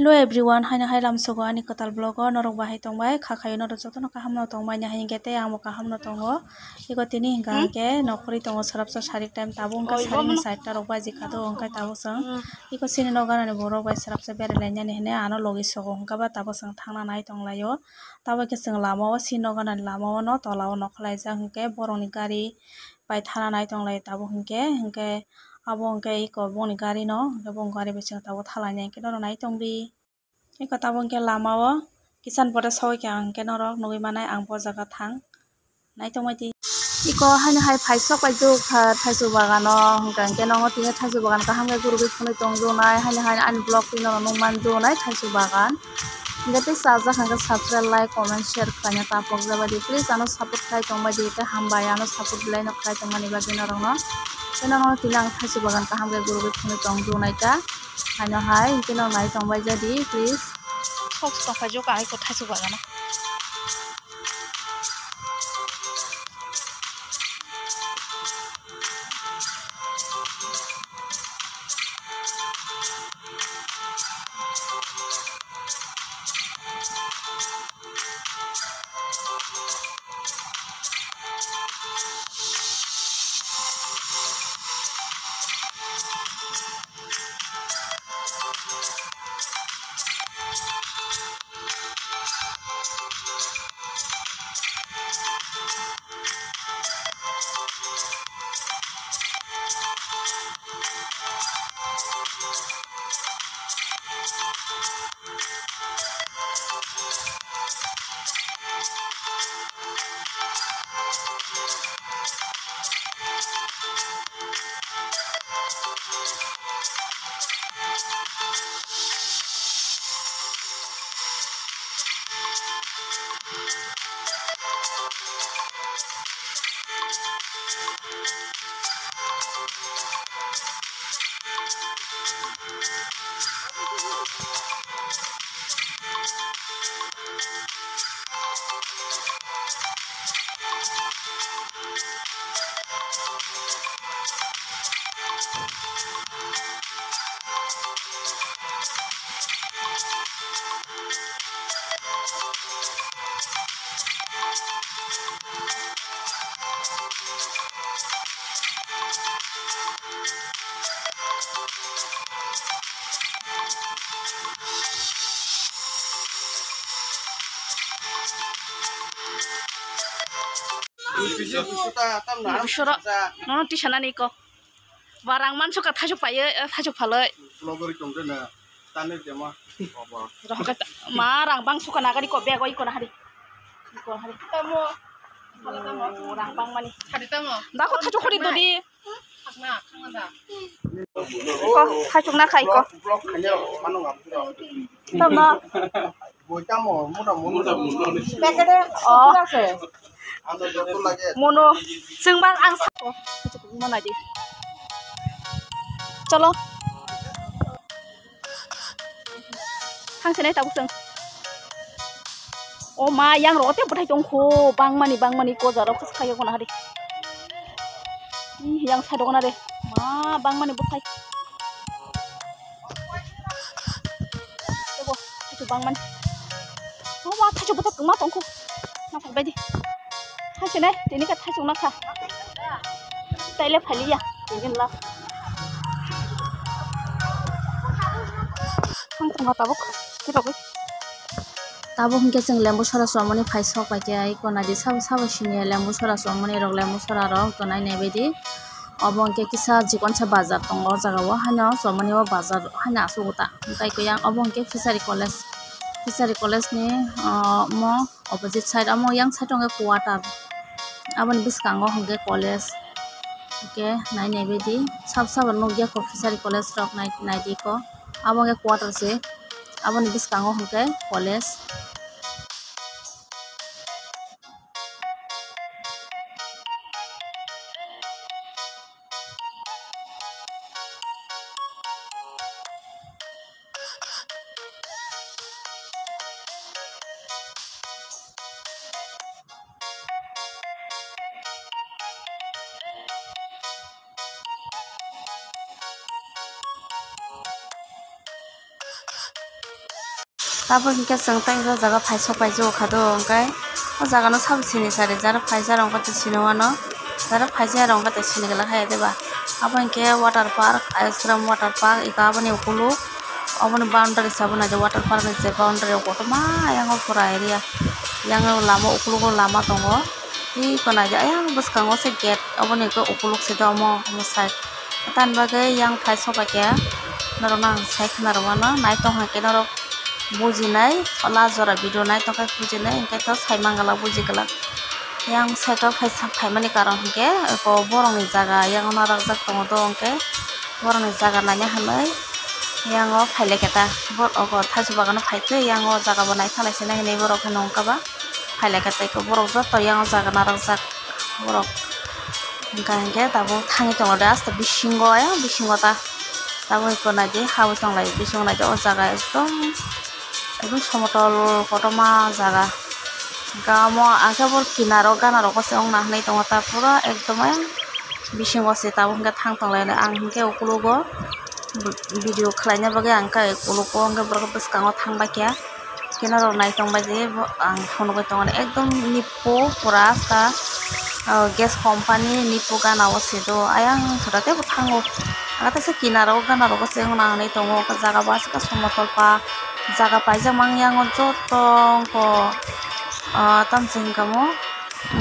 Hello everyone, hai lamsogo ani kotal vlog norok bahai tongbai khakhayo norok jotono kahamno tongbai nya hain gete amo kahamno tongo iko tini hingka ke nokori tongo sarapsa sarik time tabo ongka sarini side ta rok baji khado ongka tabo sang iko sini noganani borok bai sarapsa berele nya ni hene ano logi sogo ongka ba tabo sang thangna nai tonglayo tabo ke sing lama o sini noganani lama o no tola o nokhlaijak hingke borokni gari bai thana nai tonglai tabo hingke abo hingke iko boni gari no bong gari bising tabo thalai hingke noro nai tongbi iko tabo hingke lama o kisan pore sawai ke hingke norok nugui manai ang bo jaga thang nai tongmai ti iko hai paisok bai juk thaisu bagan o hingke nongo tini thaisu bagan kaham ke gurugui phunui tongjo nai hai ani blog pino nungman jo nai thaisu bagan hingke tei sajak hingke subscribe like comment share khlaina tapok jabadi please ano support khai tongbai di ke hambai ano support belai no khai tongmani bagi norok no nongo tini ang thaisu bagan kaham ke gurugui phunui tongjo nai ta hai hingke no nai tongbai jadi please socks tongpai jo ka iko thaisu bagan o Bisora nono tisana ni ko barang man suka thajok paye thajok phaloi blogori tongde na tane jema baba marang bang suka nagari ko bego iko na hari tamo rang bang mani hari tamo dako thajok khori dodi khakna da ko thajok na khai ko blog khanya mano ngapura tamna boitamo muda pekede ase mono sengban ang sako mana di chalo hang senai tabu seng o ma yang rote butai tongko bang mani ko jaro khas khayo kona hari yang sado kona de ma bang mani butai tebo itu bang mani o ma thajo butai kma tongko na phai badi hai senai tini ka thajok na kha taile phaliya tini la hang tong tabok kitaboi tabo hingke sing lembu sora somoni phai sok pai ke ai kona di sab sini lembu sora somoni rok lembu sora rok tonai nebedi obo hingke kisa jikonsa bazar tongo jaga o hano somoni o bazar hana asuguta tai ko yang obo hingke fishery college ni mo opposite side amo yang side ong quarter aboni biskango hingke college hingke nai nebedi sab nogya ko fishery college rok nai di ko abo hingke quarter se aboni biskango hingke college Tapos hingke sengtai jo jaga paisok paisok khado hingkai o jaga no sabsini sari jara paisa rong kate sinowano jara paisa rong kate sinigala hai deba abo hingke water park Ice-Cream water park ika aboni ukulu aboni boundary sabona je water park ni je boundary kotoma ayang pura area yang lama ukulu ko lama tongo i kona ja ayang boskango se gate aboni ko ukuluk se domo side tan bagai yang paisok pakya norong sai khana naitong hake norong bujinai la jora video nai to kai bujinai hingke to sai mangala bujigala yang sai to phaimani karon hingke ko borong ni jaga yang narak jak tongo to hingke borong ni jaga nanya hanai yang o phaile keta bor ogo thasu bagano phaite yang o jaga bo nai thalai sina hinai borok nongka ba phaile keta ko borok joto yang o jaga narak jak borok hingke tabo thangi tongo de asta bisingo ta tabo ko nai de habu tonglai bisingo nai o jaga একদম সমতল কটমা জায়গা গামো আগাবর কিনারো গানারো কসে অং নাহনাই দङ তা পুরা একদম বিসিং গছে তাবো হंगे थां तंलायना आं हंगे उकुलुगो video खालायना बागै आं का उकुलुगो हंगे बरक बसकाङो थांबाय क्या किनारो नायतंबाय जे आं फनबाय दङ एकदम निप्पो पुरा sta गेस कोम्पानी निप्पो गानाव सेदो आयां थराते थांगो आगाते से किनारो गानारो कसे अं नाहनाय दङ का जागा बासका समतल pa jaga paijak mang yang jotong ko tamsing kamo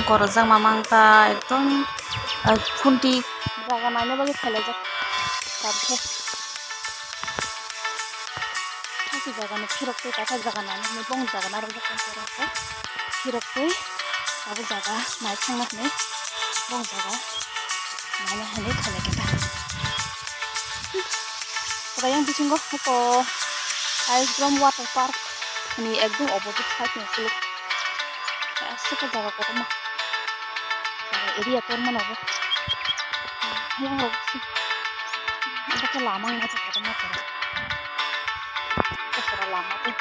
korojak mamang ta ekdom khunti jaga naina bagi khalajak tabse thasi jaga no phirokte ta jaga naina ni bong jaga na rojak kan phirokte abu jaga nai thangna ne bong jaga naina hane khalajak ta yang bisingo ko Ice-Cream water park ini ekdom opposite side ni kuluk asik ka jaga kotoma jaga area tor mana bo yang hoksi ada ke lama nggak tuh kotoma kira kira lama tuh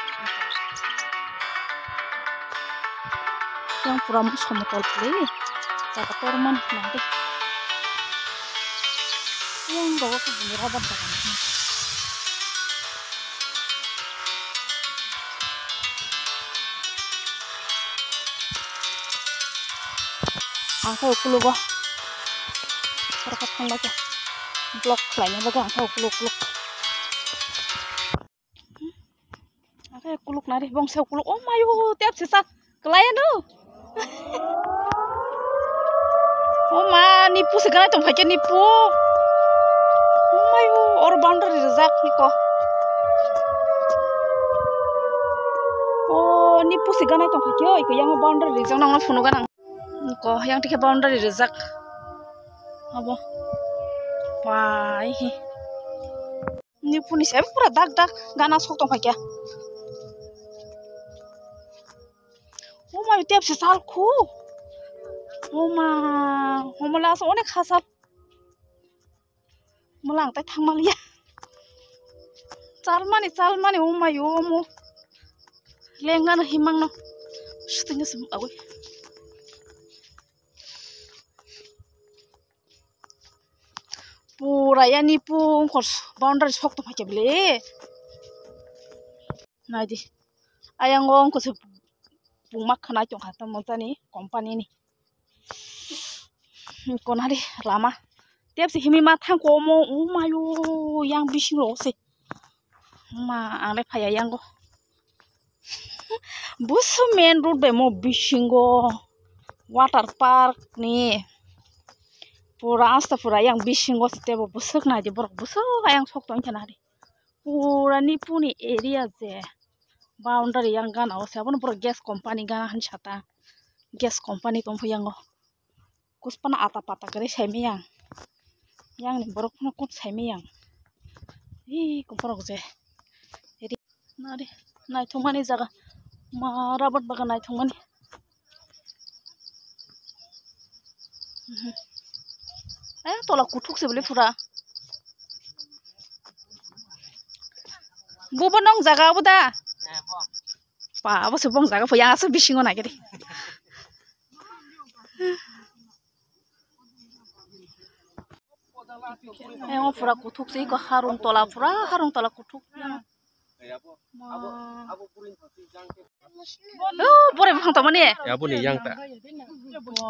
yang pura somotol play jaga tor mana nanti yang bawa ke bunga banget angka ukulugo berkat tangga ya blok lainnya baga angka ukuluk angka ukuluk nari bong se ukuluk oh mayu tiap sisa kelayan do oh ma nipu segala tuh pakai nipu oh mayu or boundary rezak niko oh nipu segala tuh pakai oh ikut yang boundary rezak nang phunu kan ko yang tike boundary rezak abo pai ni puni sem pura dak gana sok tong pakya o ma tiap se sal khu o ma homala so onek khasal mulang tai thangmalia chalmani o ma yo mo lengan himang no shooting sem agoi pura ya nipu kos boundary sok to pakai beli nadi ayang ngong ko se pumak khana chong khata monta ni company ni konari lama tiap si himi ma thang ko mo mayu yang bising ro se ma ane phaya yang go busu main road be mo bisingo water park ni pura asta pura yang bisingo setiap busuk na je borok busuk yang sok tong kenari pura nipu ni area je boundary yang gana o sabun pura gas company gana han chata gas company tong phuyango kuspana ata pata kare saimi yang ni borok na kut saimi yang hi ko borok je eri nari nai thumani jaga marabat baga nai thumani tola kutuk se beli pura bubo nong jaga buda pa abo se bong jaga puyang asu bisingo na gede pura kutuk se ko harung tola kutuk Oh, boleh bang tahu mana? Ya bu nih yang tak.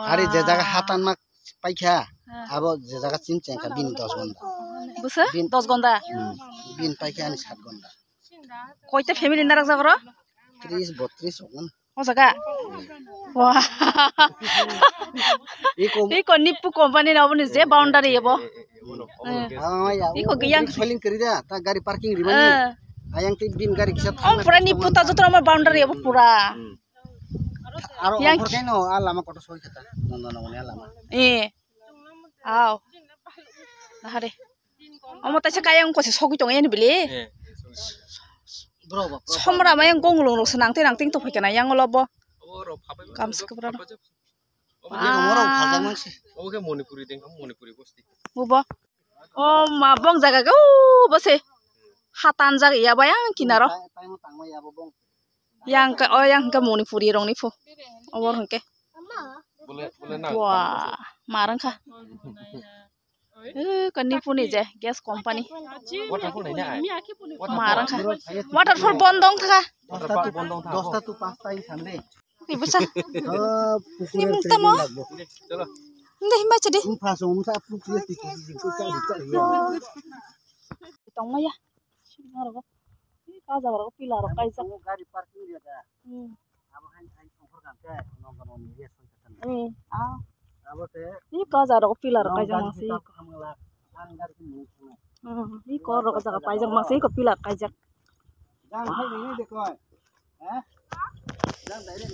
Hari jaga hatan mak paikha. Abo jaga cincang ka bin 10 gonda. Busa? 10 gonda. Bin paikha ni 7 gonda. Koita family narak jagro? 30 32 ogan. Oh jaga. Wah. Iko Iko nipu company na abun je boundary yebo. ya. Iko yang Feeling keri dah. Ta gari parking rimani. Ayang ti bin gari kisah. Oh pura nipu ta jotor amar boundary yebo pura. Aro Yang- offer kaino alama koto soi kata. No alama. Aw. Nahare. Omo ta kayang ko se sogi tong yen bili. Bro. Somra mayang gonglong ro senang ting to phikana yang lobo. Kamse kubra. Moro phajang mangsi. Oke Manipuri deng kamu Manipuri pasti. Bubo. Oh ma bong jaga go bose. Hatan jaga ya bayang kinaro. Tai mo tangma ya bobong. Yang ke Manipuri rong nipu. Awor hengke. Boleh nak. Wah, marang kah? Kan nipu nih je, gas company. Waterfall ini ay. Marang kah? Waterfall bondong kah? Dosta tu pasta i sande. Ibu sah. Pukuran Ini minta mo? Chalo. Hindi himba jadi. Faso mo sa pukuran ti ko cari. Tong maya. Sinaro ko. Ini kaza ko pila ro kaisa. Gari parking dia dah. Abo hai songkor kan ke nongkon ni dia soi katan. Ah. Abo te Ini kaza ro pila ro kaisa masih. kamala an gari ni ni. Ini ko ro kaza kaisa masih ko pila kaisa. Jang hai ni dekho. Jang dai.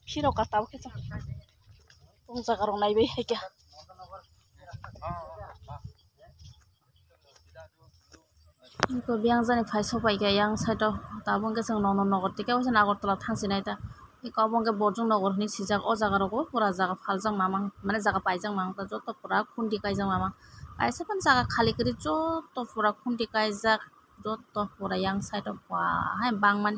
Piro kata ke sa. Tong jaga ro nai be hai kya. Ko biang jani phai sopai ga yang saito tabong ke sing nono nogor tike osen agortala thangsi naita iko abong ke borjong nogor ni sijak o jaga rogo pura jaga phaljang mamang mane jaga paijang mamang ta joto pura khundi kaijang mamang aise pan jaga khali kri joto pura khundi kaijak joto pura yang saito wa hai bang man